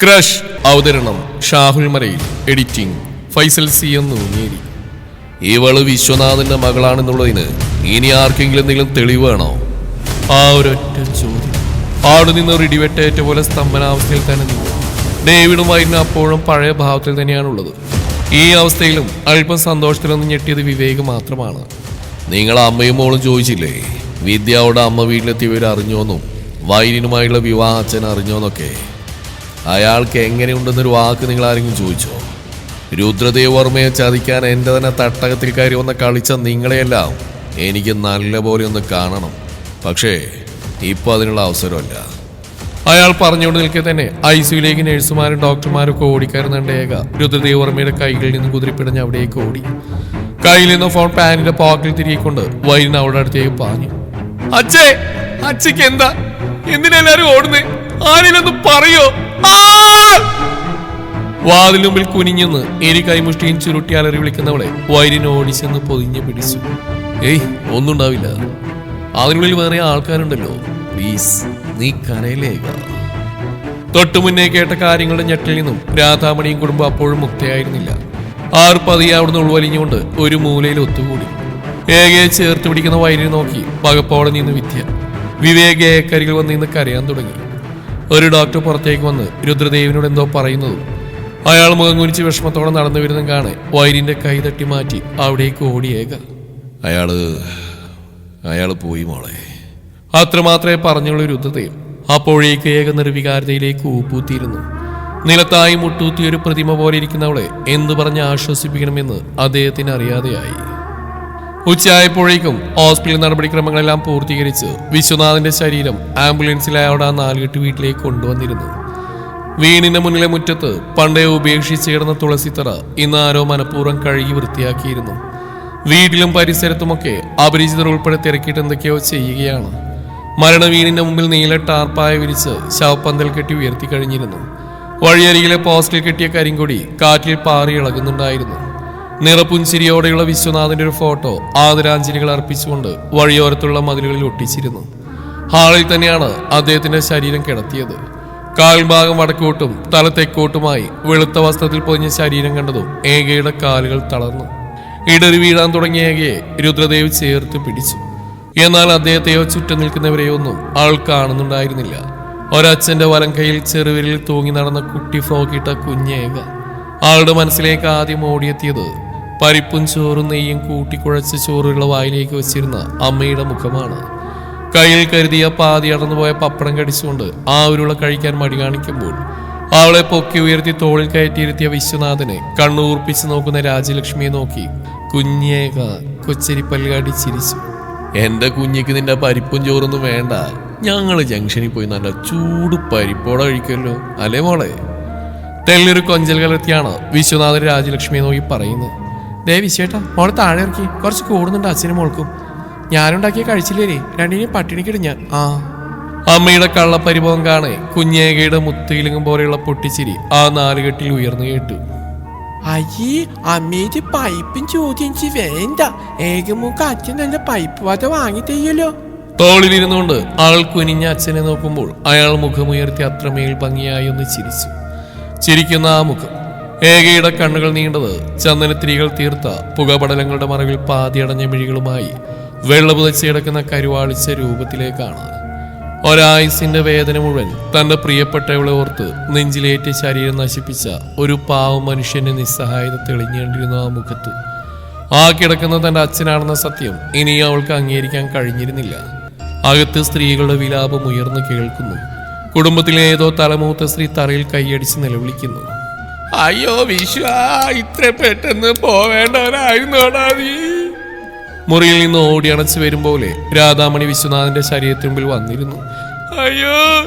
Crush അവതരണം Shahul മരയിൽ, editing Faisal C എന്നൂഞ്ഞേരി. ഇവള് വിശ്വനാഥന്റെ മകളാണെന്നുള്ളതിന് ഇനി ആർക്കെങ്കിലും എന്തെങ്കിലും തെളിവ് വേണോ? ആ ഒരൊറ്റ ചോദ്യം. അവിടെ നിന്ന് ഒരു ഇടിവെട്ടേറ്റ പോലെ സ്തംഭനാവസ്ഥയിൽ തന്നെ നിന്നു. ഡേവിഡും വൈനും അപ്പോഴും പഴയ ഭാവത്തിൽ തന്നെയാണുള്ളത്. ഈ അവസ്ഥയിലും അല്പം സന്തോഷത്തിലൊന്നും ഞെട്ടിയത് വിവേക് മാത്രമാണ്. നിങ്ങൾ അമ്മയും മോളും ചോദിച്ചില്ലേ വിദ്യയുടെ അമ്മ വീട്ടിലെത്തിയവർ അറിഞ്ഞോന്നും വൈനിനുമായുള്ള വിവാഹ അച്ഛൻ അറിഞ്ഞോന്നൊക്കെ? അയാൾക്ക് എങ്ങനെയുണ്ടെന്നൊരു വാക്ക് നിങ്ങൾ ആരെങ്കിലും ചോദിച്ചോ? രുദ്രദേവ് വർമ്മയെ ചതിക്കാൻ എൻ്റെ തന്നെ തട്ടകത്തിൽ കയറി വന്ന് കളിച്ച നിങ്ങളെയെല്ലാം എനിക്ക് നല്ലപോലെ ഒന്ന് കാണണം. പക്ഷേ ഇപ്പോൾ അതിനുള്ള അവസരമല്ല. അയാൾ പറഞ്ഞുകൊണ്ട് നിൽക്കെ തന്നെ ICUലേക്ക് നഴ്സുമാരും ഡോക്ടർമാരും ഒക്കെ ഓടിക്കയറുന്നുണ്ട്. ഏക രുദ്രദേവ് വർമ്മയുടെ കൈകളിൽ നിന്ന് കുതിരിപ്പിടഞ്ഞ് അവിടേക്ക് ഓടി. കയ്യിൽ നിന്ന് ഫോൺ പാനിന്റെ പോക്കറ്റിൽ തിരികൊണ്ട് വൈരിന് അവളുടെ അടുത്തേക്ക് പാഞ്ഞു. അച്ഛേ, അച്ഛക്ക് എന്താ? എന്തിനെല്ലാരും ഓടുന്നേ? ആരെയൊന്നും പറയോ? വാതിൽ മുമ്പിൽ കുനിഞ്ഞെന്ന് എരി കൈമുഷ്ടിയും ചുരുട്ടി അലറി വിളിക്കുന്നവളെ വൈരിന് ഓടിച്ചെന്ന് പൊതിഞ്ഞ് പിടിച്ചു. ഏയ്, ഒന്നും ഉണ്ടാവില്ല. അതിനുള്ളിൽ വേറെ ആൾക്കാരുണ്ടല്ലോ. പ്ലീസ്, നീ കരയിലേക. തൊട്ടു മുന്നേ കേട്ട കാര്യങ്ങളുടെ ഞെട്ടിൽ നിന്നും രാധാമണിയും കുടുംബം അപ്പോഴും മുക്തയായിരുന്നില്ല. ആറ് പതിയെ അവിടുന്ന് ഉൾവലിഞ്ഞുകൊണ്ട് ഒരു മൂലയിൽ ഒത്തുകൂടി. ഏകയെ ചേർത്ത് പിടിക്കുന്ന വൈരിനെ നോക്കി പകപ്പോടെ നിന്ന് വിദ്യ. വിവേക് ഏക്കരികിൽ വന്ന് നിന്ന് കരയാൻ തുടങ്ങി. ഒരു ഡോക്ടർ പുറത്തേക്ക് വന്ന് രുദ്രദേവിനോട് എന്തോ പറയുന്നതും അയാൾ മുഖം കുനിച്ച് വിഷമത്തോടെ നടന്നു വരുന്നതും കാണെ വൈരിന്റെ കൈ തട്ടി മാറ്റി അവിടേക്ക് ഓടിയേക. അയാള് പോയി മോളെ, അത്രമാത്രമേ പറഞ്ഞുള്ളൂ രുദ്രദേവ്. അപ്പോഴേക്ക് ഏക നിർവികാരതയിലേക്ക് ഊപ്പൂത്തിയിരുന്നു. നിലത്തായി മുട്ടൂത്തി ഒരു പ്രതിമ പോലെ ഇരിക്കുന്നവളെ എന്തു പറഞ്ഞ് ആശ്വസിപ്പിക്കണമെന്ന് അദ്ദേഹത്തിന് അറിയാതെയായി. ഉച്ചയായപ്പോഴേക്കും ഹോസ്പിറ്റൽ നടപടിക്രമങ്ങളെല്ലാം പൂർത്തീകരിച്ച് വിശ്വനാഥന്റെ ശരീരം ആംബുലൻസിൽ അയാളുടെ ആ നാലുകെട്ട് വീട്ടിലേക്ക് കൊണ്ടുവന്നിരുന്നു. വീടിന്റെ മുന്നിലെ മുറ്റത്ത് പണ്ടേ ഉപേക്ഷിച്ച് കിടന്ന തുളസിത്തറ ഇന്ന് ആരോ മനഃപൂർവ്വം കഴുകി വൃത്തിയാക്കിയിരുന്നു. വീട്ടിലും പരിസരത്തുമൊക്കെ അപരിചിതർ ഉൾപ്പെടെ തിരക്കിയിട്ട് എന്തൊക്കെയോ ചെയ്യുകയാണ്. മരണ വീടിന്റെ മുമ്പിൽ നീല ടാർപ്പായ വിരിച്ച് ശവപ്പന്തൽ കെട്ടി ഉയർത്തി കഴിഞ്ഞിരുന്നു. വഴിയരികിലെ പോസ്റ്റിൽ കെട്ടിയ കരിങ്കൊടി കാറ്റിൽ പാറി ഇളകുന്നുണ്ടായിരുന്നു. നിറപ്പുഞ്ചിരിയോടെയുള്ള വിശ്വനാഥന്റെ ഒരു ഫോട്ടോ ആദരാഞ്ജലികൾ അർപ്പിച്ചുകൊണ്ട് വഴിയോരത്തുള്ള മതിലുകളിൽ ഒട്ടിച്ചിരുന്നു. ഹാളിൽ തന്നെയാണ് അദ്ദേഹത്തിന്റെ ശരീരം കിടത്തിയത്. കാൽഭാഗം വടക്കോട്ടും തല തെക്കോട്ടുമായി വെളുത്ത വസ്ത്രത്തിൽ പൊതിഞ്ഞ ശരീരം കണ്ടതും ഏകയുടെ കാലുകൾ തളർന്നു. ഇടറി വീഴാൻ തുടങ്ങിയ ഏകയെ രുദ്രദേവ് ചേർത്ത് പിടിച്ചു. എന്നാൽ അദ്ദേഹത്തെയോ ചുറ്റും നിൽക്കുന്നവരെയോ ഒന്നും ആൾ കാണുന്നുണ്ടായിരുന്നില്ല. ഒരച്ഛന്റെ വലം കൈയിൽ ചെറുവിരലിൽ തൂങ്ങി നടന്ന കുട്ടി ഫ്രോക്കിട്ട കുഞ്ഞേക. ആളുടെ മനസ്സിലേക്ക് ആദ്യം ഓടിയെത്തിയത് പരിപ്പും ചോറും നെയ്യും കൂട്ടിക്കുഴച്ച് ചോറുള്ള വായിലേക്ക് വെച്ചിരുന്ന അമ്മയുടെ മുഖമാണ്. കയ്യിൽ കരുതിയ പാതി അടന്നുപോയ പപ്പടം കടിച്ചുകൊണ്ട് ആ ഉരുള കഴിക്കാൻ മടി കാണിക്കുമ്പോൾ അവളെ പൊക്കി ഉയർത്തി തോളിൽ കയറ്റിയിരുത്തിയ വിശ്വനാഥനെ കണ്ണൂർപ്പിച്ച് നോക്കുന്ന രാജലക്ഷ്മിയെ നോക്കി കുഞ്ഞേക കൊച്ചരിപ്പല്ലുകാട്ടി ചിരിച്ചു. എന്റെ കുഞ്ഞിക്ക് നിന്റെ പരിപ്പും ചോറൊന്നും വേണ്ട, ഞങ്ങള് ജംഗ്ഷനിൽ പോയി നല്ല ചൂട് പരിപ്പോടെ കഴിക്കുമല്ലോ, അല്ലേ മോളെ? തെല്ലൊരു കൊഞ്ചൽ കലർത്തിയാണ് വിശ്വനാഥൻ രാജലക്ഷ്മിയെ നോക്കി പറയുന്നത്. ദേ വിശ്വേട്ടാ, മോളെ താഴെ ഇറക്കി, കുറച്ച് കൂടുന്നുണ്ട് അച്ഛനും മോൾക്കും. ഞാനുണ്ടാക്കിയ കഴിച്ചില്ലേ, രണ്ടിനെയും പട്ടിണിക്കിടും ഞാൻ. അമ്മയുടെ കള്ളപ്പരിഭവം കാണെ കുഞ്ഞേകയുടെ മുത്തുകിലുങ്ങും പോലെയുള്ള പൊട്ടിച്ചിരി ആ നാലുകെട്ടിൽ ഉയർന്നു കേട്ടു. അയ്യേ, അമ്മേത് പൈപ്പും ചോദ്യം വേണ്ട, ഏകമൂക്ക് അച്ഛൻ നല്ല പൈപ്പ് വധ വാങ്ങി തയ്യല്ലോ. തോളിലിരുന്നുകൊണ്ട് ആൾ കുനിഞ്ഞ അച്ഛനെ നോക്കുമ്പോൾ അയാൾ മുഖമുയർത്തി അത്രമേൽ ഭംഗിയായി ഒന്ന് ചിരിച്ചു. ചിരിക്കുന്ന ആ മുഖം, ഏകയുടെ കണ്ണുകൾ നീണ്ടത് ചന്ദനത്തിരികൾ തീർത്ത പുകപടലങ്ങളുടെ മറവിൽ പാതിയടഞ്ഞ മിഴികളുമായി വെള്ളപുതച്ച് കിടക്കുന്ന കരുവാളിച്ച രൂപത്തിലേക്കാണ്. ഒരായുസിന്റെ വേദന മുഴുവൻ തന്റെ പ്രിയപ്പെട്ടവളെ ഓർത്ത് നെഞ്ചിലേറ്റ് ശരീരം നശിപ്പിച്ച ഒരു പാവം മനുഷ്യന്റെ നിസ്സഹായത തെളിഞ്ഞേണ്ടിരുന്ന ആ മുഖത്ത് ആ കിടക്കുന്ന തന്റെ അച്ഛനാണെന്ന സത്യം ഇനി അവൾക്ക് അംഗീകരിക്കാൻ കഴിഞ്ഞിരുന്നില്ല. അകത്ത് സ്ത്രീകളുടെ വിലാപം ഉയർന്നു കേൾക്കുന്നു. കുടുംബത്തിലെ ഏതോ തലമൂത്ത സ്ത്രീ തറയിൽ കൈയടിച്ച് നിലവിളിക്കുന്നു. അയ്യോ വിശ്വ, ഇത്ര പെട്ടെന്ന് പോവേണ്ടവരായിരുന്നോടാ നീ. മുറിയിൽ നിന്ന് ഓടി അണച്ചു വരും പോലെ രാധാമണി വിശ്വനാഥന്റെ ശരീരത്തിന് മുമ്പിൽ വന്നിരുന്നു. അയ്യോ,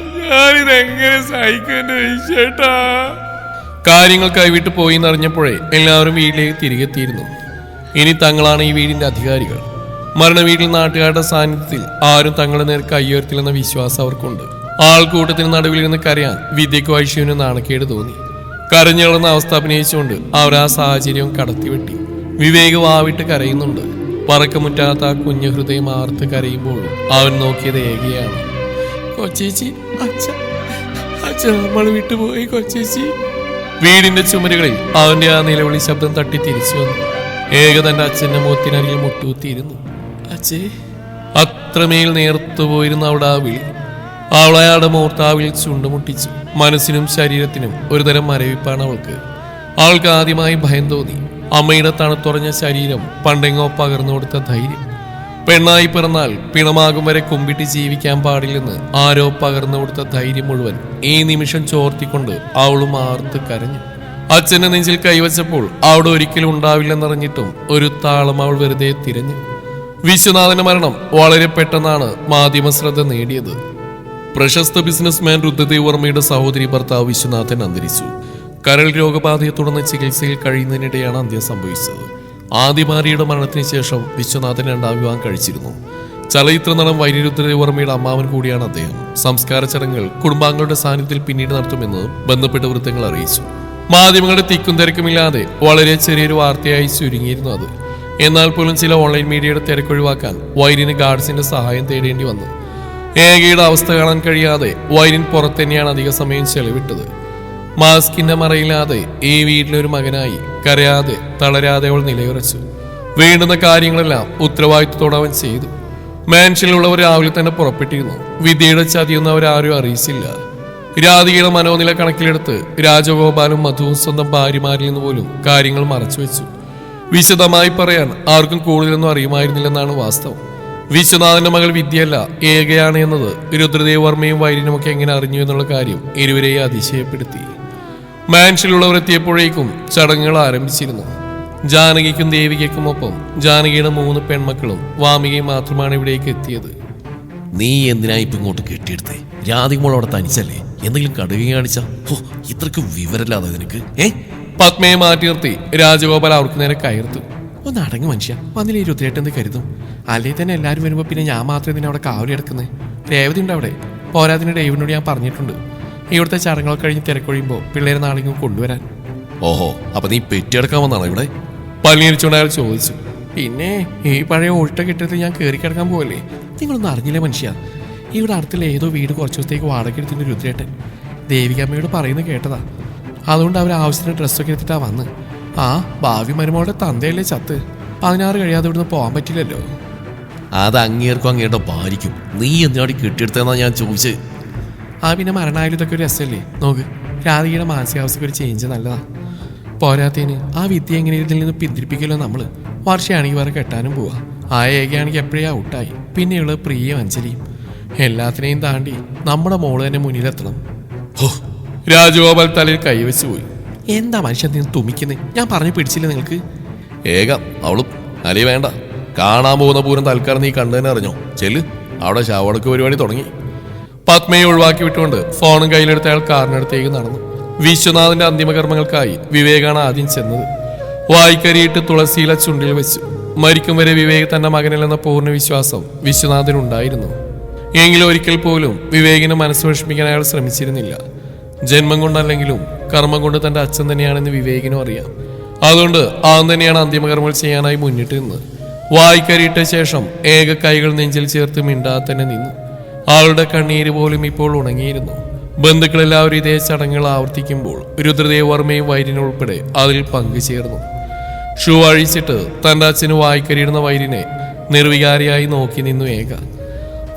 ഞാനിതെങ്ങനെ സഹിക്കുന്നുണ്ട് വിശ്വേട്ടാ. കാര്യങ്ങൾ കൈവിട്ട് പോയി എന്നറിഞ്ഞപ്പോഴേ എല്ലാവരും വീട്ടിലേക്ക് തിരികെ എത്തിയിരുന്നു. ഇനി തങ്ങളാണ് ഈ വീടിന്റെ അധികാരികൾ. മരണ വീട്ടിൽ നാട്ടുകാരുടെ സാന്നിധ്യത്തിൽ ആരും തങ്ങളുടെ നേരെ കയ്യുയർത്തില്ലെന്ന വിശ്വാസം അവർക്കുണ്ട്. ആൾക്കൂട്ടത്തിന് നടുവിൽ നിന്ന് കരയാൻ വിദ്യയ്ക്കും ഐശ്വര്യനും നാണക്കേട് തോന്നി. കരഞ്ഞുകളർന്ന അവസ്ഥ അഭിനയിച്ചുകൊണ്ട് അവർ ആ സാഹചര്യവും കടത്തിവെട്ടി. വിവേക് വാവിട്ട് കരയുന്നുണ്ട്. പറക്കമുറ്റാത്ത ആ കുഞ്ഞു ഹൃദയം ആർത്ത് കരയുമ്പോഴും അവൻ നോക്കിയത് ഏകയാണ്. കൊച്ചേച്ചി, അച്ഛ അച്ഛൻ നമ്മൾ വിട്ടുപോയി കൊച്ചേച്ചി. വീടിന്റെ ചുമരുകളിൽ അവന്റെ ആ നിലവിളി ശബ്ദം തട്ടി തിരിച്ചു വന്നു. ഏക തന്റെ അച്ഛന്റെ മുഖത്തിനരികിൽ മുട്ടുകുത്തിയിരുന്നു. അച്ഛേ. അത്രമേൽ നേർത്തുപോയിരുന്ന അവിടെ ആ വിളി. അവളയാളുടെ മൂർത്താവിൽ ചുണ്ടുമുട്ടിച്ചു. മനസ്സിനും ശരീരത്തിനും ഒരുതരം മരവിപ്പാണ് അവൾക്ക്. അവൾക്ക് ആദ്യമായി ഭയം തോന്നി. അമ്മയുടെ തണുത്തുറഞ്ഞ ശരീരം പണ്ടെങ്ങോ പകർന്നു കൊടുത്ത ധൈര്യം. പെണ്ണായി പിറന്നാൽ പിണമാകും വരെ കുമ്പിട്ട് ജീവിക്കാൻ പാടില്ലെന്ന് ആരോ പകർന്നു കൊടുത്ത ധൈര്യം മുഴുവൻ ഈ നിമിഷം ചോർത്തിക്കൊണ്ട് അവളും ആർത്ത് കരഞ്ഞു. അച്ഛന്റെ നെഞ്ചിൽ കൈവച്ചപ്പോൾ അവിടെ ഒരിക്കലും ഉണ്ടാവില്ലെന്നറിഞ്ഞിട്ടും ഒരു താളം അവൾ വെറുതെ തിരഞ്ഞു. വിശ്വനാഥന്റെ മരണം വളരെ പെട്ടെന്നാണ് മാധ്യമ ശ്രദ്ധ നേടിയത്. പ്രശസ്ത ബിസിനസ്മാൻ രുദ്രദേവ് വർമ്മയുടെ സഹോദരി ഭർത്താവ് വിശ്വനാഥൻ അന്തരിച്ചു. കരൾ രോഗബാധയെ തുടർന്ന് ചികിത്സയിൽ കഴിയുന്നതിനിടെയാണ് അന്ത്യം സംഭവിച്ചത്. ആദ്യ ഭാര്യയുടെ മരണത്തിന് ശേഷം വിശ്വനാഥൻ രണ്ടാം വിവാഹം കഴിച്ചിരുന്നു. ചലച്ചിത്ര നടൻ വൈര്യരുദ്രദേവ് വർമ്മയുടെ അമ്മാവൻ കൂടിയാണ് അദ്ദേഹം. സംസ്കാര ചടങ്ങുകൾ കുടുംബാംഗങ്ങളുടെ സാന്നിധ്യത്തിൽ പിന്നീട് നടത്തുമെന്ന് ബന്ധപ്പെട്ട വൃത്തങ്ങൾ അറിയിച്ചു. മാധ്യമങ്ങളുടെ തിക്കും തിരക്കുമില്ലാതെ വളരെ ചെറിയൊരു വാർത്തയായി ചുരുങ്ങിയിരുന്നു അത്. എന്നാൽ പോലും ചില ഓൺലൈൻ മീഡിയയുടെ തിരക്കൊഴിവാക്കാൻ വൈര്യന് ഗാർഡ്സിന്റെ സഹായം തേടേണ്ടി വന്നു. ഏകയുടെ അവസ്ഥ കാണാൻ കഴിയാതെ വൈര്യൻ പുറത്ത് തന്നെയാണ് അധിക സമയം ചെലവിട്ടത്. മാസ്കിന്റെ മറയില്ലാതെ ഈ വീട്ടിലൊരു മകനായി കരയാതെ തളരാതെ അവൾ നിലയുറച്ചു. വേണ്ടുന്ന കാര്യങ്ങളെല്ലാം ഉത്തരവാദിത്വത്തോടെ അവൻ ചെയ്തു. മാൻഷനിലുള്ളവർ രാവിലെ തന്നെ പുറപ്പെട്ടിരുന്നു. വിദ്യയുടെ ചതിയൊന്നും അവരാരും അറിയിച്ചില്ല. രാധികയുടെ മനോനില കണക്കിലെടുത്ത് രാജഗോപാലും മധുവും സ്വന്തം ഭാര്യമാരിൽ നിന്ന് പോലും കാര്യങ്ങൾ മറച്ചുവെച്ചു. വിശദമായി പറയാൻ ആർക്കും കൂടുതലൊന്നും അറിയുമായിരുന്നില്ലെന്നാണ് വാസ്തവം. വിശ്വനാഥന്റെ മകൾ വിദ്യയല്ല ഏകയാണ് എന്നത് രുദ്രദേവ് വർമ്മയും വൈര്യനുമൊക്കെ എങ്ങനെ അറിഞ്ഞു എന്നുള്ള കാര്യം ഇരുവരെയും അതിശയപ്പെടുത്തി. മാൻഷനിലുള്ളവർ എത്തിയപ്പോഴേക്കും ചടങ്ങുകൾ ആരംഭിച്ചിരുന്നു. ജാനകിക്കും ദേവികയ്ക്കും ഒപ്പം ജാനകിയുടെ 3 പെൺമക്കളും വാമികയും മാത്രമാണ് ഇവിടേക്ക് എത്തിയത്. നീ എന്തിനാ ഇപ്പൊ ഇങ്ങോട്ട് കെട്ടിയെടുത്തേ? രാധികമോൾ അവിടെ തനിച്ചല്ലേ? എന്തെങ്കിലും കടുകയും കാണിച്ച? ഇത്രക്ക് വിവരല്ലാതെ നിനക്ക്. പത്മയെ മാറ്റി നിർത്തി രാജഗോപാൽ അവർക്ക് നേരെ കയർത്തു. ഒന്ന് അടങ്ങ് മനുഷ്യ, വന്നില്ല ഈ രുദ്രേട്ടെന്ന് കരുതും. അല്ലെങ്കിൽ തന്നെ എല്ലാവരും വരുമ്പോൾ പിന്നെ ഞാൻ മാത്രമേ ഇതിനെ അവിടെ കാവലി എടുക്കുന്നത്. രേവതി ഉണ്ട് അവിടെ. പോരാതിന് ഡേവിനോട് ഞാൻ പറഞ്ഞിട്ടുണ്ട് ഇവിടുത്തെ ചടങ്ങുകൾ കഴിഞ്ഞ് തിരക്കൊഴിയുമ്പോൾ പിള്ളേരെ നാളെയും കൊണ്ടുവരാൻ. ഓഹോ, അപ്പൊ നീ പെറ്റിയെടുക്കാൻ വന്നാണോ ഇവിടെ? പല്ലിരിച്ചുകൊണ്ട് അയാൾ ചോദിച്ചു. പിന്നെ ഈ പഴയ ഒഴിട്ട കെട്ടിടത്തിൽ ഞാൻ കയറി കിടക്കാൻ പോകല്ലേ? നിങ്ങളൊന്നും അറിഞ്ഞില്ലേ മനുഷ്യ? ഇവിടെ അടുത്തുള്ള ഏതോ വീട് കുറച്ച് ദിവസത്തേക്ക് വാടക എടുത്തിട്ട് രുദ്രേട്ടൻ ദേവികമ്മയോട് പറയുന്നത് കേട്ടതാ. അതുകൊണ്ട് അവർ ആവശ്യത്തിന് ഡ്രസ്സൊക്കെ എടുത്തിട്ടാ വന്ന്. ആ ഭാവി മരുമോളുടെ തന്തയല്ലേ ചത്ത്. 16 കഴിയാതെ ഇവിടുന്ന് പോകാൻ പറ്റില്ലല്ലോ. അത് അങ്ങേർക്കും അങ്ങേരുടെ ഭാര്യയ്ക്കും. നീ എന്തിനാടി കെട്ടിയെടുത്തെന്നാ ഞാൻ ചോദിച്ചത്. ആ പിന്നെ മരണമായാലും ഇതൊക്കെ ഒരു രസമല്ലേ? നോക്ക്, രാധികയുടെ മാനസികാവസ്ഥയ്ക്ക് ഒരു ചേഞ്ച് നല്ലതാ. പോരാത്തതിന് ആ വിദ്യ എങ്ങനെ ഇതിൽ നിന്ന് പിന്തിരിപ്പിക്കല്ലോ നമ്മൾ. വർഷയാണെങ്കിൽ വേറെ കെട്ടാനും പോവാ. ആ ഏകയാണെങ്കിൽ എപ്പോഴേ ഔട്ടായി. പിന്നെയുള്ളത് പ്രിയം അഞ്ജലിയും. എല്ലാത്തിനെയും താണ്ടി നമ്മുടെ മോള് തന്നെ മുന്നിലെത്തണം. രാജഗോപാൽ തലയിൽ കൈവച്ചു പോയി. എന്താ മനുഷ്യൻ നിന്ന് തുമ്മിക്കുന്നത്? ഞാൻ പറഞ്ഞു പിടിച്ചില്ല നിങ്ങൾക്ക്? ഏക അവളും അലി വേണ്ട. കാണാൻ പോകുന്ന പൂരം തൽക്കാലം നീ കണ്ടു തന്നെ അറിഞ്ഞോ? ചെല്ല്, അവിടെ ശവടക്ക് പരിപാടി തുടങ്ങി. പത്മയെ ഒഴിവാക്കി വിട്ടുകൊണ്ട് ഫോണും കയ്യിലെടുത്ത അയാൾ കാറിനടുത്തേക്ക് നടന്നു. വിശ്വനാഥന്റെ അന്തിമകർമ്മങ്ങൾക്കായി വിവേകാണ് ആദ്യം ചെന്നത്. വായിക്കരിയിട്ട് തുളസിയില ചുണ്ടിൽ വെച്ചു. മരിക്കും വരെ വിവേക് തന്റെ മകനിലെന്ന പൂർണ്ണ വിശ്വാസം വിശ്വനാഥനുണ്ടായിരുന്നു. എങ്കിലും ഒരിക്കൽ പോലും വിവേകിനെ മനസ്സ് വിഷമിക്കാൻ അയാൾ ശ്രമിച്ചിരുന്നില്ല. ജന്മം കൊണ്ടല്ലെങ്കിലും കർമ്മം കൊണ്ട് തന്റെ അച്ഛൻ തന്നെയാണെന്ന് വിവേകിനും അറിയാം. അതുകൊണ്ട് അവൻ തന്നെയാണ് അന്തിമകർമ്മങ്ങൾ ചെയ്യാനായി മുന്നിട്ട് നിന്ന്. വായിക്കരിയിട്ട ശേഷം ഏക കൈകൾ നെഞ്ചിൽ ചേർത്ത് മിണ്ടാതെ തന്നെ നിന്നു. ആളുടെ കണ്ണീര് പോലും ഇപ്പോൾ ഉണങ്ങിയിരുന്നു. ബന്ധുക്കളെല്ലാവരും ഇതേ ചടങ്ങുകൾ ആവർത്തിക്കുമ്പോൾ രുദ്രദേവ് വർമ്മയും വൈര്യനും ഉൾപ്പെടെ അതിൽ പങ്കുചേർന്നു. ഷൂ അഴിച്ചിട്ട് തന്റെ അച്ഛന് വായിക്കരിയിടുന്ന വൈര്യനെ നിർവികാരിയായി നോക്കി നിന്നു ഏക.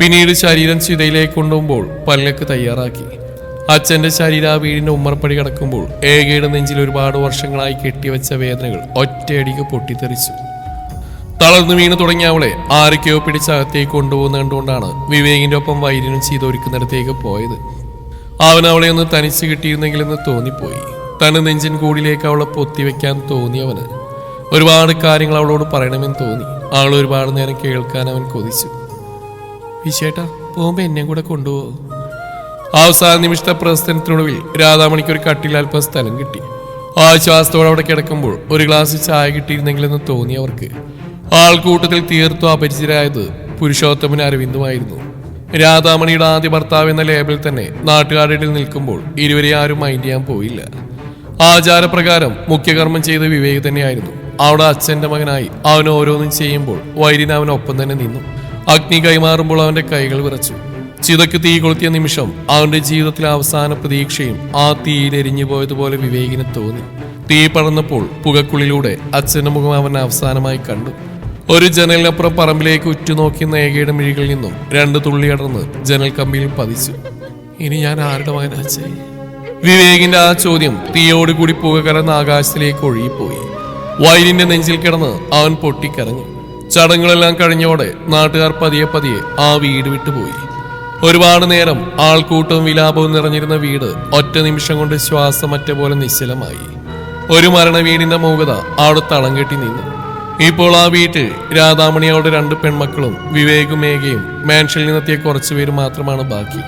പിന്നീട് ശരീരം ചിതയിലേക്ക് കൊണ്ടുപോകുമ്പോൾ പല്ലക്ക് തയ്യാറാക്കി. അച്ഛന്റെ ശരീരം ആ വീടിന്റെ ഉമ്മറപ്പടി കിടക്കുമ്പോൾ ഏകയുടെ നെഞ്ചിൽ ഒരുപാട് വർഷങ്ങളായി കെട്ടിവെച്ച വേദനകൾ ഒറ്റയടിക്ക് പൊട്ടിത്തെറിച്ചു. തളർന്നു വീണ് തുടങ്ങിയ അവളെ ആരൊക്കെയോ പിടിച്ചകത്തേക്ക് കൊണ്ടുപോകുന്ന കണ്ടുകൊണ്ടാണ് വിവേകിന്റെ ഒപ്പം വൈര്യനും ചെയ്തൊരുക്കുന്നിടത്തേക്ക് പോയത്. അവൻ അവളെ ഒന്ന് തനിച്ച് കിട്ടിയിരുന്നെങ്കിലെന്ന് തോന്നിപ്പോയി. തന്റെ നെഞ്ചിൻ കൂടിലേക്ക് അവളെ പൊത്തിവെക്കാൻ തോന്നിയവന് ഒരുപാട് കാര്യങ്ങൾ അവളോട് പറയണമെന്ന് തോന്നി. അവൾ ഒരുപാട് നേരം കേൾക്കാൻ അവൻ കൊതിച്ചു. വിശേട്ടാ, പോകുമ്പോ എന്നെ കൂടെ കൊണ്ടുപോകും. അവസാന നിമിഷത്തെ പ്രശ്നത്തിനൊടുവിൽ രാധാമണിക്ക് ഒരു കട്ടിൽ അല്പം സ്ഥലം കിട്ടി. ആശ്വാസത്തോടെ അവിടെ കിടക്കുമ്പോൾ ഒരു ഗ്ലാസ് ചായ കിട്ടിയിരുന്നെങ്കിലെന്ന് തോന്നിയവർക്ക് ആൾക്കൂട്ടത്തിൽ തീർത്തും അപരിചിതരായത് പുരുഷോത്തമൻ അരവിന്ദുമായിരുന്നു. രാധാമണിയുടെ ആദ്യ ഭർത്താവ് എന്ന ലേബിൾ തന്നെ നാട്ടുകാരുടെ ഇടയിൽ നിൽക്കുമ്പോൾ ഇരുവരെ ആരും മൈൻഡ് ചെയ്യാൻ പോയില്ല. ആചാരപ്രകാരം മുഖ്യകർമ്മം ചെയ്ത വിവേക് തന്നെയായിരുന്നു. അവിടെ അച്ഛന്റെ മകനായി അവൻ ഓരോന്നും ചെയ്യുമ്പോൾ വൈര്യൻ അവനൊപ്പം തന്നെ നിന്നു. അഗ്നി കൈമാറുമ്പോൾ അവന്റെ കൈകൾ വിറച്ചു. ചിതക്ക് തീ കൊളുത്തിയ നിമിഷം അവന്റെ ജീവിതത്തിലെ അവസാന പ്രതീക്ഷയും ആ തീയിലെരിഞ്ഞു പോയതുപോലെ വിവേകിന് തോന്നി. തീ പടർന്നപ്പോൾ പുകക്കുള്ളിലൂടെ അച്ഛന്റെ മുഖം അവൻ അവസാനമായി കണ്ടു. ഒരു ജനലിനപ്പുറം പറമ്പിലേക്ക് ഉറ്റുനോക്കിയ ഏകയുടെ മിഴികളിൽ നിന്നും 2 തുള്ളി അടർന്ന് ജനൽ കമ്പിയിൽ പതിച്ചു. ഇനി ഞാൻ ആരുടെ മകനാച്ചേ? വിവേകിന്റെ ആ ചോദ്യം തീയോടുകൂടി പുക കലർന്ന ആകാശത്തിലേക്ക് ഒഴുകിപ്പോയി. വയലിന്റെ നെഞ്ചിൽ കിടന്ന് അവൻ പൊട്ടിക്കരഞ്ഞു. ചടങ്ങുകളെല്ലാം കഴിഞ്ഞോടെ നാട്ടുകാർ പതിയെ പതിയെ ആ വീട് വിട്ടുപോയി. ഒരുപാട് നേരം ആൾക്കൂട്ടവും വിലാപവും നിറഞ്ഞിരുന്ന വീട് ഒറ്റ നിമിഷം കൊണ്ട് ശ്വാസമറ്റ പോലെ നിശ്ചലമായി. ഒരു മരണ വീടിന്റെ മൂകത അവിടെ തളം കെട്ടി നിന്നു. ഇപ്പോൾ ആ വീട്ടിൽ രാധാമണിയോടെ 2 പെൺമക്കളും വിവേകും ഏകയും മാൻഷനിൽ നിന്നെത്തിയ കുറച്ചുപേര് മാത്രമാണ് ബാക്കി.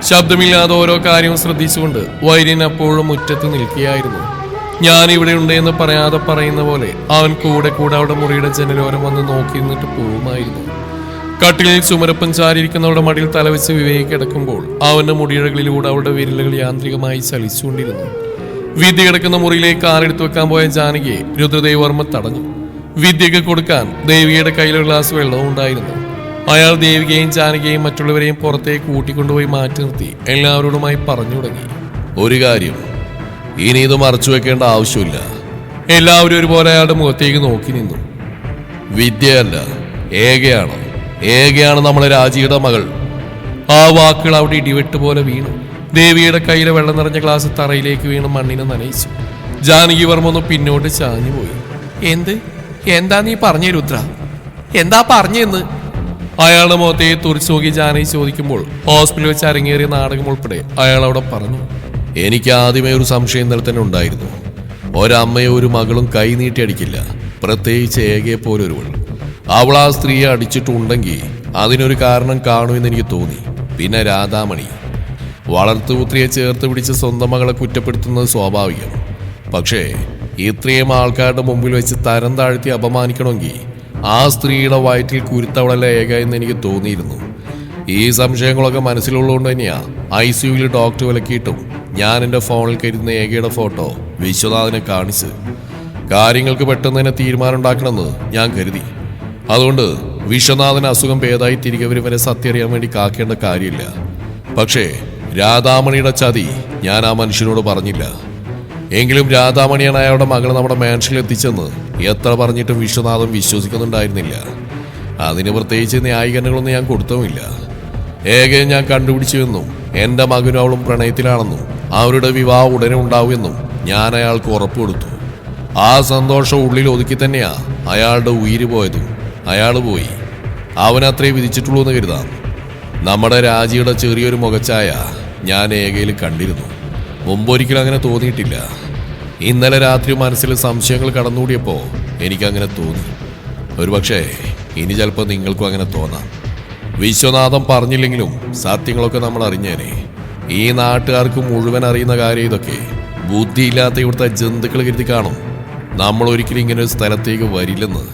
ശബ്ദമില്ലാതെ ഓരോ കാര്യവും ശ്രദ്ധിച്ചുകൊണ്ട് വൈര്യൻ അപ്പോഴും മുറ്റത്ത് നിൽക്കുകയായിരുന്നു. ഞാൻ ഇവിടെ ഉണ്ട് എന്ന് പറയാതെ പറയുന്ന പോലെ അവൻ കൂടെ കൂടെ അവിടെ മുറിയുടെ ജനലോരം വന്ന് നോക്കി നിന്നിട്ട് പോവുമായിരുന്നു. കട്ടിലിൽ ചുമരപ്പൻ ചാരിയിരിക്കുന്നവരുടെ മടിയിൽ തലവെച്ച് വിവേക് കിടക്കുമ്പോൾ അവന്റെ മുടിയിഴകളിലൂടെ അവരുടെ വിരലുകൾ യാന്ത്രികമായി ചലിച്ചുകൊണ്ടിരുന്നു. വിദ്യ കിടക്കുന്ന മുറിയിലേക്ക് കാലെടുത്ത് വെക്കാൻ പോയ ജാനകിയെ രുദ്രദേവർമ്മ തടഞ്ഞു. വിദ്യക്ക് കൊടുക്കാൻ ദേവികയുടെ കയ്യിലൊരു ഗ്ലാസ് വെള്ളവും ഉണ്ടായിരുന്നു. അയാൾ ദേവികയെയും ജാനകിയെയും മറ്റുള്ളവരെയും പുറത്തേക്ക് കൂട്ടിക്കൊണ്ടുപോയി മാറ്റി നിർത്തി എല്ലാവരോടുമായി പറഞ്ഞു തുടങ്ങി. ഒരു കാര്യം, ഇനി ഇത് മറച്ചു വെക്കേണ്ട ആവശ്യമില്ല. എല്ലാവരും ഒരുപോലെ അയാളുടെ മുഖത്തേക്ക് നോക്കി നിന്നു. വിദ്യയല്ല, ഏകയാണ് നമ്മളെ രാജിയുടെ മകൾ. ആ വാക്കുകൾ അവിടെ ഇടിവെട്ട് പോലെ വീണു. ദേവിയുടെ കയ്യിലെ വെള്ളം നിറഞ്ഞ ഗ്ലാസ് തറയിലേക്ക് വീണ് മണ്ണിനെ നനയിച്ചു. ജാനകി വർമ്മ ഒന്ന് പിന്നോട്ട് ചാഞ്ഞുപോയി. എന്താ നീ പറഞ്ഞേ രുദ്ര? എന്താ പറഞ്ഞെന്ന്? അയാളുടെ മുഖത്തെ തുറിച്ചു നോക്കി ജാനകി ചോദിക്കുമ്പോൾ ഹോസ്പിറ്റലിൽ വെച്ച് അരങ്ങേറിയ നാടകം ഉൾപ്പെടെ അയാൾ അവിടെ പറഞ്ഞു. എനിക്ക് ആദ്യമേ ഒരു സംശയം ഇന്നലെ തന്നെ ഉണ്ടായിരുന്നു. ഒരമ്മയോ ഒരു മകളും കൈ നീട്ടി അടിക്കില്ല, പ്രത്യേകിച്ച് ഏകയെ പോലൊരുവൾ. അവൾ ആ സ്ത്രീയെ അടിച്ചിട്ടുണ്ടെങ്കിൽ അതിനൊരു കാരണം കാണുമെന്ന് എനിക്ക് തോന്നി. പിന്നെ രാധാമണി വളർത്തുപുത്രിയെ ചേർത്ത് പിടിച്ച് സ്വന്തം മകളെ കുറ്റപ്പെടുത്തുന്നത് സ്വാഭാവികം. പക്ഷേ ഇത്രയും ആൾക്കാരുടെ മുമ്പിൽ വെച്ച് തരം താഴ്ത്തി അപമാനിക്കണമെങ്കിൽ ആ സ്ത്രീയുടെ വയറ്റിൽ കുരുത്തവളല്ല ഏക എന്ന് എനിക്ക് തോന്നിയിരുന്നു. ഈ സംശയങ്ങളൊക്കെ മനസ്സിലുള്ളതുകൊണ്ട് തന്നെയാ ICUവിൽ ഡോക്ടർ വിലക്കിയിട്ടും ഞാൻ എൻ്റെ ഫോണിൽ കരുതുന്ന ഏകയുടെ ഫോട്ടോ വിശ്വനാഥനെ കാണിച്ച് കാര്യങ്ങൾക്ക് പെട്ടെന്ന് തന്നെ തീരുമാനം ഉണ്ടാക്കണമെന്ന് ഞാൻ കരുതി. അതുകൊണ്ട് വിശ്വനാഥന് അസുഖം ഭേദമായി തിരികെ വരെ സത്യം അറിയാൻ വേണ്ടി കാക്കേണ്ട കാര്യമില്ല. പക്ഷേ രാധാമണിയുടെ ചതി ഞാൻ ആ മനുഷ്യനോട് പറഞ്ഞില്ല. എങ്കിലും രാധാമണിയാണ് അയാളുടെ മകളെ നമ്മുടെ മാൻഷനിൽ എത്തിച്ചെന്ന് എത്ര പറഞ്ഞിട്ടും വിശ്വനാഥൻ വിശ്വസിക്കുന്നുണ്ടായിരുന്നില്ല. അതിന് പ്രത്യേകിച്ച് ന്യായീകരണങ്ങളൊന്നും ഞാൻ കൊടുത്തുമില്ല. ഏകയെ ഞാൻ കണ്ടുപിടിച്ചുവെന്നും എൻ്റെ മകനും അവളും പ്രണയത്തിലാണെന്നും അവരുടെ വിവാഹം ഉടനെ ഉണ്ടാവുമെന്നും ഞാൻ അയാൾക്ക് ഉറപ്പ് കൊടുത്തു. ആ സന്തോഷം ഉള്ളിൽ ഒതുക്കി തന്നെയാ അയാളുടെ ഉയിര് പോയതും. അയാൾ പോയി, അവനത്രേ വിധിച്ചിട്ടുള്ളൂ എന്ന് കരുതാം. നമ്മുടെ രാജിയുടെ ചെറിയൊരു മുഖച്ചായ ഞാൻ ഏകയിൽ കണ്ടിരുന്നു. മുമ്പൊരിക്കലും അങ്ങനെ തോന്നിയിട്ടില്ല. ഇന്നലെ രാത്രി മനസ്സിൽ സംശയങ്ങൾ കടന്നുകൂടിയപ്പോൾ എനിക്കങ്ങനെ തോന്നി. ഒരുപക്ഷെ ഇനി ചിലപ്പോൾ നിങ്ങൾക്കും അങ്ങനെ തോന്നാം. വിശ്വനാഥൻ പറഞ്ഞില്ലെങ്കിലും സത്യങ്ങളൊക്കെ നമ്മൾ അറിഞ്ഞേനെ. ഈ നാട്ടുകാർക്ക് മുഴുവൻ അറിയുന്ന കാര്യം ഇതൊക്കെ. ബുദ്ധിയില്ലാത്ത ഇവിടുത്തെ ജന്തുക്കൾ കരുതി കാണും നമ്മൾ ഒരിക്കലും ഇങ്ങനെ ഒരു സ്ഥലത്തേക്ക് വരില്ലെന്ന്.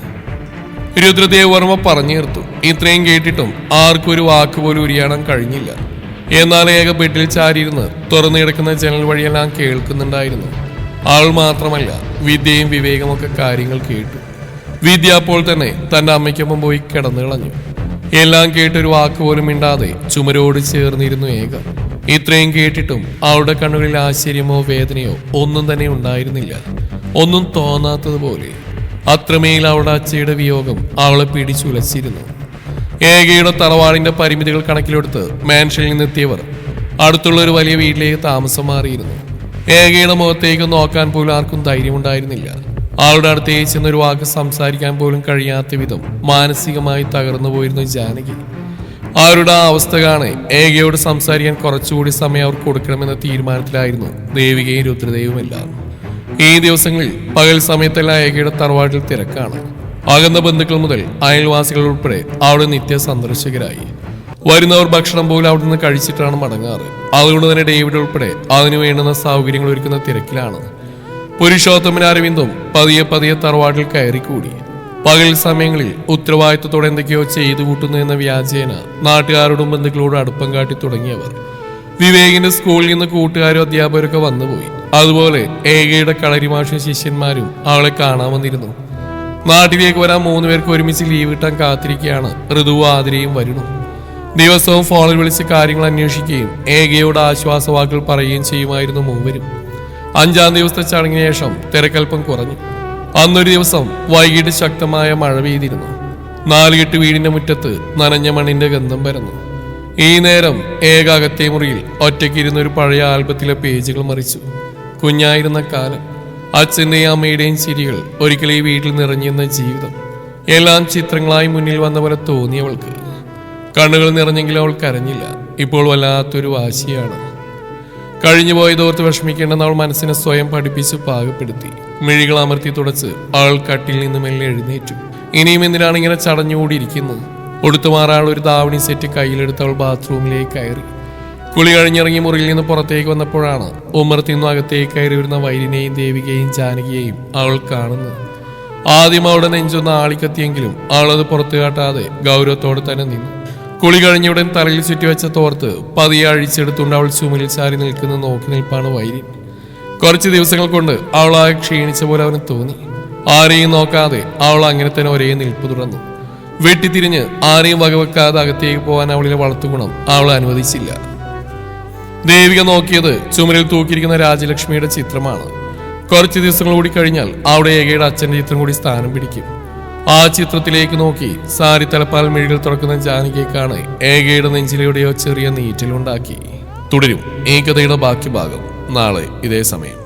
രുദ്രദേവ് വർമ്മ പറഞ്ഞു തീർത്തു. ഇത്രയും കേട്ടിട്ടും ആർക്കും ഒരു വാക്ക് പോലും ഉരിയാടാൻ കഴിഞ്ഞില്ല. എന്നാൽ ഏക ബെഡിൽ ചാരിയിരുന്ന് തുറന്നു കിടക്കുന്ന ജനൽ വഴിയെല്ലാം കേൾക്കുന്നുണ്ടായിരുന്നു. ആൾ മാത്രമല്ല, വിദ്യയും വിവേകമൊക്കെ കാര്യങ്ങൾ കേട്ടു. വിദ്യ അപ്പോൾ തന്നെ തന്റെ അമ്മയ്ക്കൊപ്പം പോയി കിടന്നു കളഞ്ഞു. എല്ലാം കേട്ടൊരു വാക്ക് പോലും മിണ്ടാതെ ചുമരോട് ചേർന്നിരുന്നു ഏക. ഇത്രയും കേട്ടിട്ടും അവളുടെ കണ്ണുകളിൽ ആശ്ചര്യമോ വേദനയോ ഒന്നും തന്നെ ഉണ്ടായിരുന്നില്ല. ഒന്നും തോന്നാത്തതുപോലെ. അത്രമേൽ അവളുടെ അച്ഛയുടെ വിയോഗം അവളെ പിടിച്ചുലച്ചിരുന്നു. ഏകയുടെ തറവാടിന്റെ പരിമിതികൾ കണക്കിലെടുത്ത് മാൻഷനിൽ നിന്നെത്തിയവർ അടുത്തുള്ള ഒരു വലിയ വീട്ടിലേക്ക് താമസം മാറിയിരുന്നു. ഏകയുടെ മുഖത്തേക്ക് നോക്കാൻ പോലും ആർക്കും ധൈര്യമുണ്ടായിരുന്നില്ല. അവളുടെ അടുത്തേക്ക് ചെന്നൊരു വാക്ക് സംസാരിക്കാൻ പോലും കഴിയാത്ത വിധം മാനസികമായി തകർന്നു പോയിരുന്നു ജാനകി. അവരുടെ ആ അവസ്ഥ കാണെ ഏകയോട് സംസാരിക്കാൻ കുറച്ചുകൂടി സമയം അവർ കൊടുക്കണമെന്ന തീരുമാനത്തിലായിരുന്നു ദേവികയും രുദ്രദേവുമെല്ലാം. ഈ ദിവസങ്ങളിൽ പകൽ സമയത്തെല്ലാം ഏകയുടെ തറവാട്ടിൽ തിരക്കാണ്. അകന്ന ബന്ധുക്കൾ മുതൽ അയൽവാസികൾ ഉൾപ്പെടെ അവിടെ നിത്യ സന്ദർശകരായി. വരുന്നവർ ഭക്ഷണം പോലും അവിടെ നിന്ന് കഴിച്ചിട്ടാണ് മടങ്ങാറ്. അതുകൊണ്ട് തന്നെ ഡേവിഡ് ഉൾപ്പെടെ അതിനു വേണ്ടുന്ന സൗകര്യങ്ങൾ ഒരുക്കുന്ന തിരക്കിലാണ്. പുരുഷോത്തമൻ അരവിന്ദും പതിയെ പതിയെ തറവാട്ടിൽ കയറിക്കൂടി. പകൽ സമയങ്ങളിൽ ഉത്തരവാദിത്വത്തോടെ എന്തൊക്കെയോ ചെയ്തു കൂട്ടുന്നു എന്ന വ്യാജേന നാട്ടുകാരോടും ബന്ധുക്കളോടും അടുപ്പം കാട്ടി തുടങ്ങിയവർ. വിവേകിന്റെ സ്കൂളിൽ നിന്ന് കൂട്ടുകാരും അധ്യാപകരൊക്കെ വന്നുപോയി. അതുപോലെ ഏകയുടെ കളരിമാഷും ശിഷ്യന്മാരും അവളെ കാണാൻ വന്നിരുന്നു. നാട്ടിലേക്ക് വരാൻ 3 പേർക്ക് ഒരുമിച്ച് ലീവ് കിട്ടാൻ കാത്തിരിക്കുകയാണ് ഋതുവും ആതിരയും വരുന്നു. ദിവസവും ഫോണിൽ വിളിച്ച് കാര്യങ്ങൾ അന്വേഷിക്കുകയും ഏകയോട് ആശ്വാസവാക്കുകൾ പറയുകയും ചെയ്യുമായിരുന്നു മൂവരും. 5-ാം ദിവസത്തെ ചടങ്ങിന് ശേഷം തിരക്കൽപ്പം കുറഞ്ഞു. അന്നൊരു ദിവസം വൈകിട്ട് ശക്തമായ മഴ പെയ്തിരുന്നു. 4 കെട്ട് വീടിന്റെ മുറ്റത്ത് നനഞ്ഞ മണ്ണിന്റെ ഗന്ധം പരന്നു. ഈ നേരം ഏക അകത്തെ മുറിയിൽ ഒറ്റയ്ക്കിരുന്ന ഒരു പഴയ ആൽബത്തിലെ പേജുകൾ മറിച്ചു. കുഞ്ഞായിരുന്ന കാലം, അച്ഛൻ്റെയും അമ്മയുടെയും ചിരികൾ, ഒരിക്കൽ ഈ വീട്ടിൽ നിറഞ്ഞിരുന്ന ജീവിതം എല്ലാം ചിത്രങ്ങളായി മുന്നിൽ വന്ന പോലെ തോന്നിയവൾക്ക്. കണ്ണുകൾ നിറഞ്ഞെങ്കിലും അവൾ കരഞ്ഞില്ല. ഇപ്പോൾ വല്ലാത്തൊരു വാശിയാണ്. കഴിഞ്ഞുപോയതോർത്ത് വിഷമിക്കേണ്ടെന്ന് അവൾ മനസ്സിനെ സ്വയം പഠിപ്പിച്ച് പാകപ്പെടുത്തി. മിഴികൾ അമർത്തി തുടച്ച് അവൾ കട്ടിൽ നിന്ന് മെല്ലെ എഴുന്നേറ്റു. ഇനിയും എന്തിനാണ് ഇങ്ങനെ ചടഞ്ഞുകൂടിയിരിക്കുന്നത്? ഒടുത്തുമാറാൾ ഒരു ദാവണി സെറ്റ് കയ്യിലെടുത്ത് അവൾ ബാത്റൂമിലേക്ക് കയറി. കുളി കഴിഞ്ഞിറങ്ങി മുറിയിൽ നിന്ന് പുറത്തേക്ക് വന്നപ്പോഴാണ് ഉമ്മർത്തിൽ നിന്നും അകത്തേക്ക് കയറി വരുന്ന വൈരിനെയും ദേവികയെയും ജാനകിയെയും അവൾ കാണുന്നത്. ആദ്യം അവളുടെ നെഞ്ചൊന്ന് ആളിക്കത്തിയെങ്കിലും അവളത് പുറത്തു കാട്ടാതെ ഗൗരവത്തോടെ തന്നെ നിന്നു. കുളി കഴിഞ്ഞുടൻ തലയിൽ ചുറ്റിവെച്ച തോർത്ത് പതിയെ അഴിച്ചെടുത്തുകൊണ്ട് അവൾ ചുമലിൽ ചാരി നിൽക്കുന്ന നോക്കി നിൽപ്പാണ് വൈരിൻ. കുറച്ച് ദിവസങ്ങൾ കൊണ്ട് അവളാകെ ക്ഷീണിച്ച പോലെ അവന് തോന്നി. ആരെയും നോക്കാതെ അവൾ അങ്ങനെ തന്നെ ഒരേ നിൽപ്പ് തുടർന്നു. വെട്ടിത്തിരിഞ്ഞ് ആരെയും വകവെക്കാതെ അകത്തേക്ക് പോകാൻ അവളിലെ വളർത്തുഗുണം അവൾ അനുവദിച്ചില്ല. ദേവിക നോക്കിയത് ചുമലിൽ തൂക്കിയിരിക്കുന്ന രാജലക്ഷ്മിയുടെ ചിത്രമാണ്. കുറച്ച് ദിവസങ്ങൾ കൂടി കഴിഞ്ഞാൽ അവിടെ ഏകയുടെ അച്ഛന്റെ ചിത്രം കൂടി സ്ഥാനം പിടിക്കും. ആ ചിത്രത്തിലേക്ക് നോക്കി സാരി തലപ്പാൽ മിഴികൾ തുറക്കുന്ന ജാനകിയേക്കാണ് ഏകയുടെ നെഞ്ചിലെവിടെയോ ചെറിയ നീറ്റലുണ്ടാക്കി. തുടരും ഈ കഥയുടെ ബാക്കി ഭാഗം നാളെ ഇതേ സമയം.